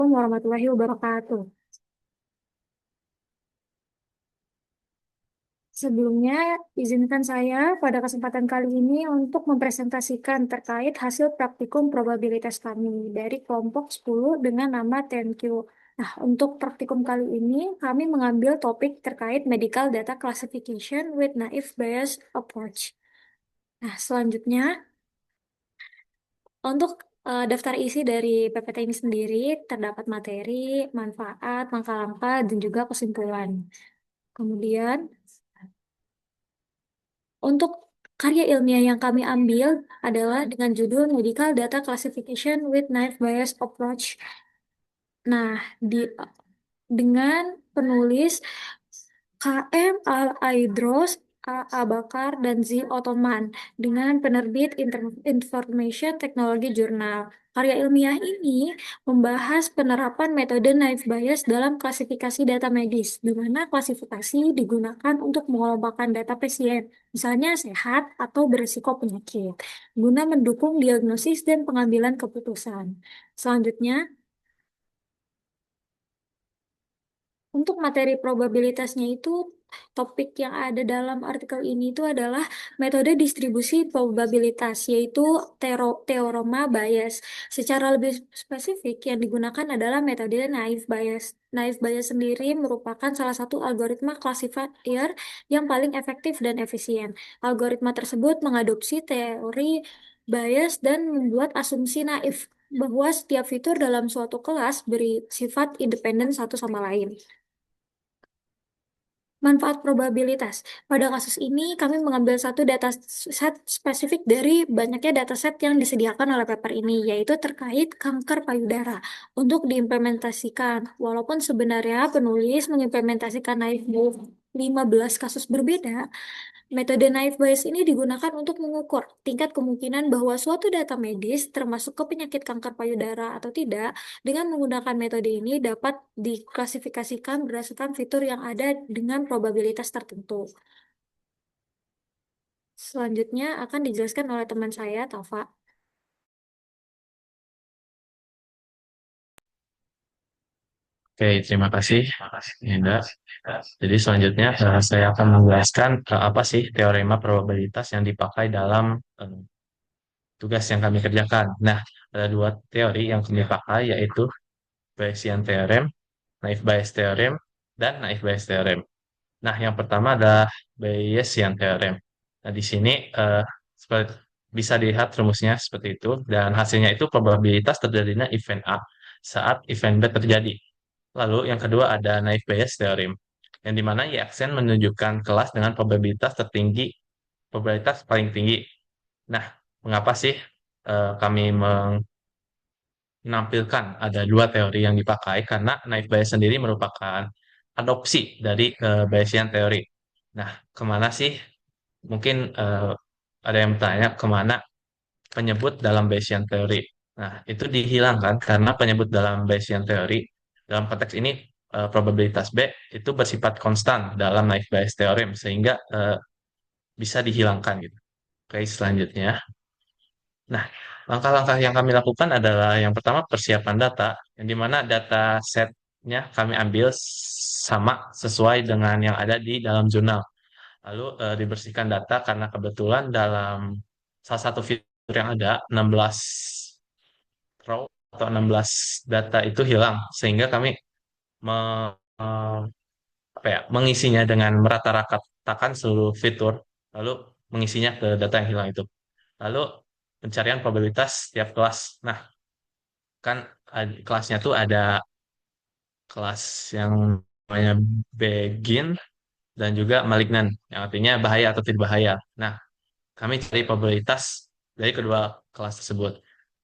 Assalamualaikum warahmatullahi wabarakatuh. Sebelumnya, izinkan saya pada kesempatan kali ini untuk mempresentasikan terkait hasil praktikum probabilitas kami dari kelompok 10 dengan nama Thank You. Nah, untuk praktikum kali ini, kami mengambil topik terkait Medical Data Classification with Naive Bayes Approach. Nah, selanjutnya, untuk daftar isi dari PPT ini sendiri, terdapat materi, manfaat, langkah-langkah, dan juga kesimpulan. Kemudian, untuk karya ilmiah yang kami ambil adalah dengan judul Medical Data Classification with Naive Bayes Approach. Nah, dengan penulis KM Al-Aidros, A. Abakar, dan Z. Ottoman dengan penerbit Information Technology Journal. Karya ilmiah ini membahas penerapan metode naive Bayes dalam klasifikasi data medis, di mana klasifikasi digunakan untuk mengelompokkan data pasien, misalnya sehat atau berisiko penyakit, guna mendukung diagnosis dan pengambilan keputusan. Selanjutnya, untuk materi probabilitasnya itu, topik yang ada dalam artikel ini itu adalah metode distribusi probabilitas, yaitu teorema Bayes. Secara lebih spesifik, yang digunakan adalah metode naive Bayes. Naive Bayes sendiri merupakan salah satu algoritma classifier yang paling efektif dan efisien. Algoritma tersebut mengadopsi teori Bayes dan membuat asumsi naif bahwa setiap fitur dalam suatu kelas beri sifat independen satu sama lain. Manfaat probabilitas. Pada kasus ini, kami mengambil satu dataset spesifik dari banyaknya dataset yang disediakan oleh paper ini, yaitu terkait kanker payudara untuk diimplementasikan. Walaupun sebenarnya penulis mengimplementasikan naif 15 kasus berbeda, metode naive Bayes ini digunakan untuk mengukur tingkat kemungkinan bahwa suatu data medis, termasuk ke penyakit kanker payudara atau tidak, dengan menggunakan metode ini dapat diklasifikasikan berdasarkan fitur yang ada dengan probabilitas tertentu. Selanjutnya akan dijelaskan oleh teman saya, Tafa. Oke, terima kasih, Ninda. Jadi selanjutnya saya akan menjelaskan apa sih teorema probabilitas yang dipakai dalam tugas yang kami kerjakan. Nah, ada dua teori yang kami pakai yaitu Bayesian Theorem, Naive Bayes Theorem, dan Naive Bayes Theorem. Nah, yang pertama adalah Bayesian Theorem. Nah, di sini seperti bisa dilihat rumusnya seperti itu dan hasilnya itu probabilitas terjadinya event A saat event B terjadi. Lalu yang kedua ada naive Bayes theorem, yang dimana Y aksen menunjukkan kelas dengan probabilitas tertinggi, probabilitas paling tinggi. Nah, mengapa sih kami menampilkan ada dua teori yang dipakai? Karena naive Bayes sendiri merupakan adopsi dari Bayesian teori. Nah, kemana sih? Mungkin ada yang bertanya kemana penyebut dalam Bayesian teori. Nah, itu dihilangkan karena penyebut dalam Bayesian teori dalam konteks ini probabilitas B itu bersifat konstan dalam naive Bayes theorem sehingga bisa dihilangkan gitu. Oke, selanjutnya. Nah, langkah-langkah yang kami lakukan adalah yang pertama persiapan data, yang dimana data setnya kami ambil sama sesuai dengan yang ada di dalam jurnal. Lalu dibersihkan data karena kebetulan dalam salah satu fitur yang ada 16 row atau 16 data itu hilang sehingga kami me- eh, mengisinya dengan merata-ratakan seluruh fitur lalu mengisinya ke data yang hilang itu. Lalu pencarian probabilitas setiap kelas. Nah, kan kelasnya tuh ada kelas yang namanya begin dan juga malignan, yang artinya bahaya atau tidak bahaya. Nah, kami cari probabilitas dari kedua kelas tersebut.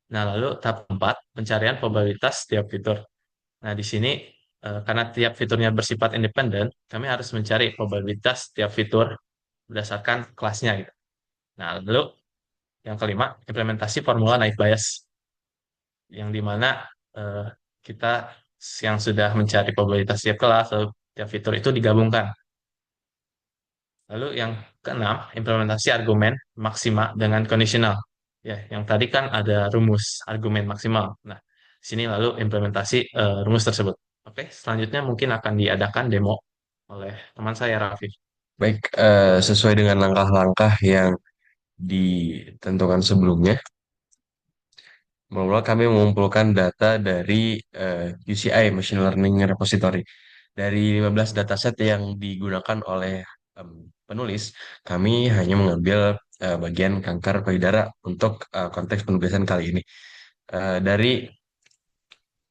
Nah, lalu tahap keempat, pencarian probabilitas setiap fitur. Nah, di sini karena tiap fiturnya bersifat independen, kami harus mencari probabilitas tiap fitur berdasarkan kelasnya gitu. Nah, lalu yang kelima, implementasi formula naive Bayes yang dimana eh, kita yang sudah mencari probabilitas tiap kelas atau tiap fitur itu digabungkan. Lalu yang keenam, implementasi argumen maksima dengan kondisional. Ya, yang tadi kan ada rumus argumen maksimal. Nah, Di sini lalu implementasi rumus tersebut. Oke, selanjutnya mungkin akan diadakan demo oleh teman saya, Raffi. Baik, sesuai dengan langkah-langkah yang ditentukan sebelumnya, mula kami mengumpulkan data dari UCI Machine Learning Repository. Dari 15 dataset yang digunakan oleh em, penulis, kami hanya mengambil bagian kanker payudara untuk konteks penulisan kali ini. Dari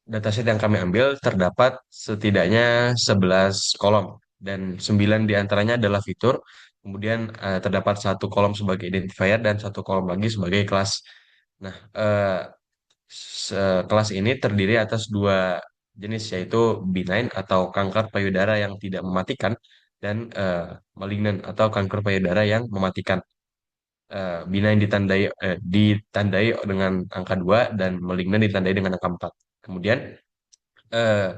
dataset yang kami ambil terdapat setidaknya 11 kolom dan 9 diantaranya adalah fitur. Kemudian terdapat satu kolom sebagai identifier dan satu kolom lagi sebagai kelas. Nah, kelas ini terdiri atas dua jenis yaitu benign atau kanker payudara yang tidak mematikan dan malignant atau kanker payudara yang mematikan. Benign ditandai dengan angka 2 dan malignant ditandai dengan angka 4. Kemudian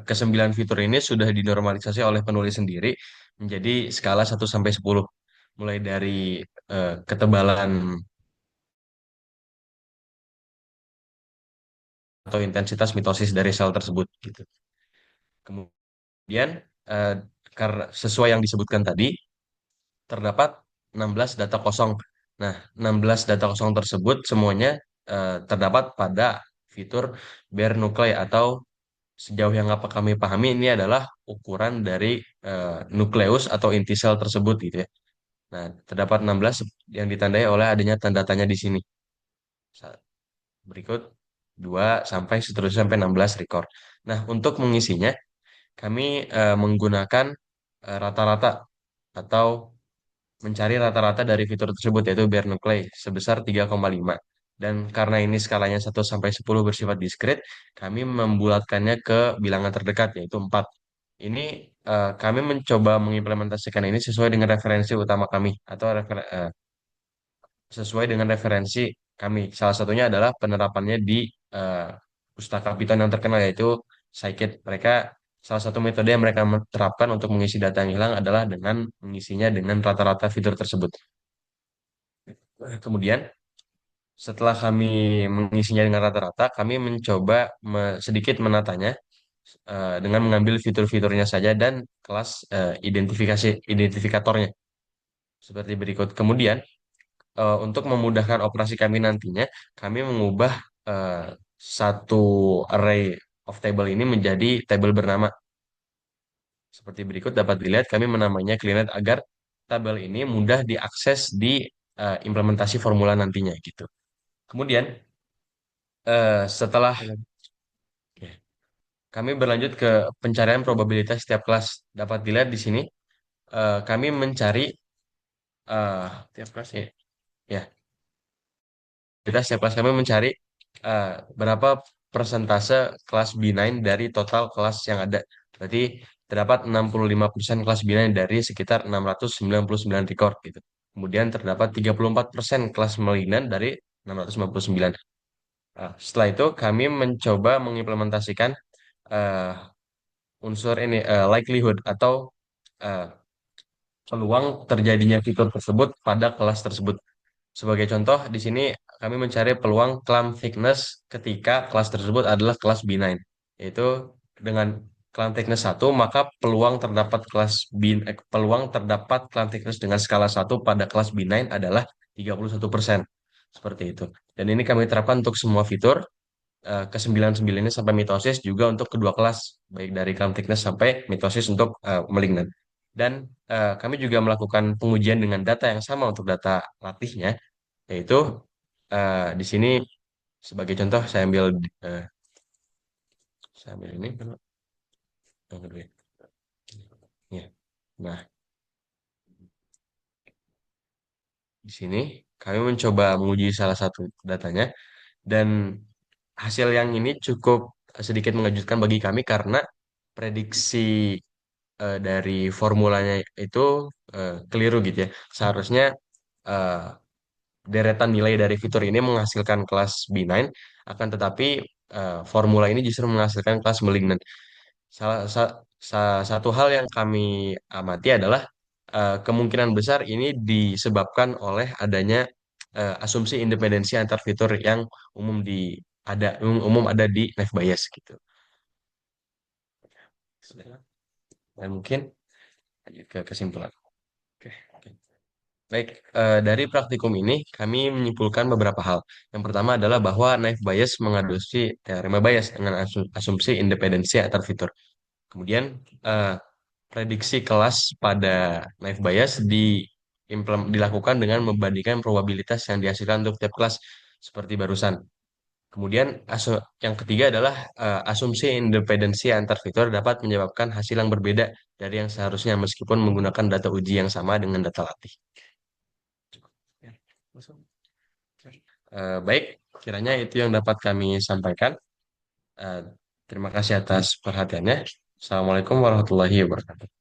kesembilan fitur ini sudah dinormalisasi oleh penulis sendiri menjadi skala 1 sampai 10, mulai dari ketebalan atau intensitas mitosis dari sel tersebut gitu. Kemudian eh, karena sesuai yang disebutkan tadi terdapat 16 data kosong. Nah, 16 data kosong tersebut semuanya terdapat pada fitur bare nuclei atau sejauh yang apa kami pahami ini adalah ukuran dari nukleus atau inti sel tersebut gitu ya. Nah, terdapat 16 yang ditandai oleh adanya tanda tanya di sini. Berikut 2 sampai seterusnya sampai 16 record. Nah, untuk mengisinya kami menggunakan rata-rata atau mencari rata-rata dari fitur tersebut yaitu bare nuclei sebesar 3,5. Dan karena ini skalanya 1 sampai 10 bersifat diskrit, kami membulatkannya ke bilangan terdekat yaitu 4. Ini kami mencoba mengimplementasikan ini sesuai dengan referensi utama kami atau sesuai dengan referensi kami. Salah satunya adalah penerapannya di eh, pustaka Python yang terkenal yaitu Scikit. Mereka salah satu metode yang mereka terapkan untuk mengisi data yang hilang adalah dengan mengisinya dengan rata-rata fitur tersebut. Kemudian setelah kami mengisinya dengan rata-rata, kami mencoba sedikit menatanya dengan mengambil fitur-fiturnya saja dan kelas identifikatornya seperti berikut. Kemudian untuk memudahkan operasi kami nantinya, kami mengubah eh, satu array of table ini menjadi tabel bernama. Seperti berikut dapat dilihat kami menamainya cleanet agar tabel ini mudah diakses di implementasi formula nantinya gitu. Kemudian setelah ya, kami berlanjut ke pencarian probabilitas setiap kelas. Dapat dilihat di sini kami mencari tiap kelas ya. Ya, kita setiap kelas kami mencari eh, berapa persentase kelas B9 dari total kelas yang ada. Berarti terdapat 65% kelas B9 dari sekitar 699 record gitu. Kemudian terdapat 34% kelas malignant dari 699. Setelah itu kami mencoba mengimplementasikan eh, unsur ini likelihood atau eh, peluang terjadinya fitur tersebut pada kelas tersebut. Sebagai contoh, di sini kami mencari peluang clamp thickness ketika kelas tersebut adalah kelas B9, yaitu dengan clamp thickness 1, maka peluang terdapat clamp thickness dengan skala 1 pada kelas B9 adalah 31%. Seperti itu. Dan ini kami terapkan untuk semua fitur ke 99 sampai mitosis juga untuk kedua kelas, baik dari clamp thickness sampai mitosis untuk malignant. Dan kami juga melakukan pengujian dengan data yang sama untuk data latihnya, yaitu di sini sebagai contoh eh, saya ambil ini yang kedua. Ya. Nah, di sini kami mencoba menguji salah satu datanya dan hasil yang ini cukup sedikit mengejutkan bagi kami karena prediksi dari formulanya itu keliru gitu ya. Seharusnya eh, deretan nilai dari fitur ini menghasilkan kelas B9, akan tetapi formula ini justru menghasilkan kelas malignant. Satu hal yang kami amati adalah kemungkinan besar ini disebabkan oleh adanya asumsi independensi antar fitur yang umum umum ada di naive Bayes gitu. Dan mungkin lanjut ke kesimpulan. Oke, oke. Baik, dari praktikum ini kami menyimpulkan beberapa hal. Yang pertama adalah bahwa naive Bayes mengadopsi teorema Bayes dengan asumsi independensi antar fitur. Kemudian eh, prediksi kelas pada naive Bayes dilakukan dengan membandingkan probabilitas yang dihasilkan untuk tiap kelas seperti barusan. Kemudian yang ketiga adalah asumsi independensi antar fitur dapat menyebabkan hasil yang berbeda dari yang seharusnya meskipun menggunakan data uji yang sama dengan data latih. Ya, baik, kiranya itu yang dapat kami sampaikan. Eh, Terima kasih atas perhatiannya. Assalamualaikum warahmatullahi wabarakatuh.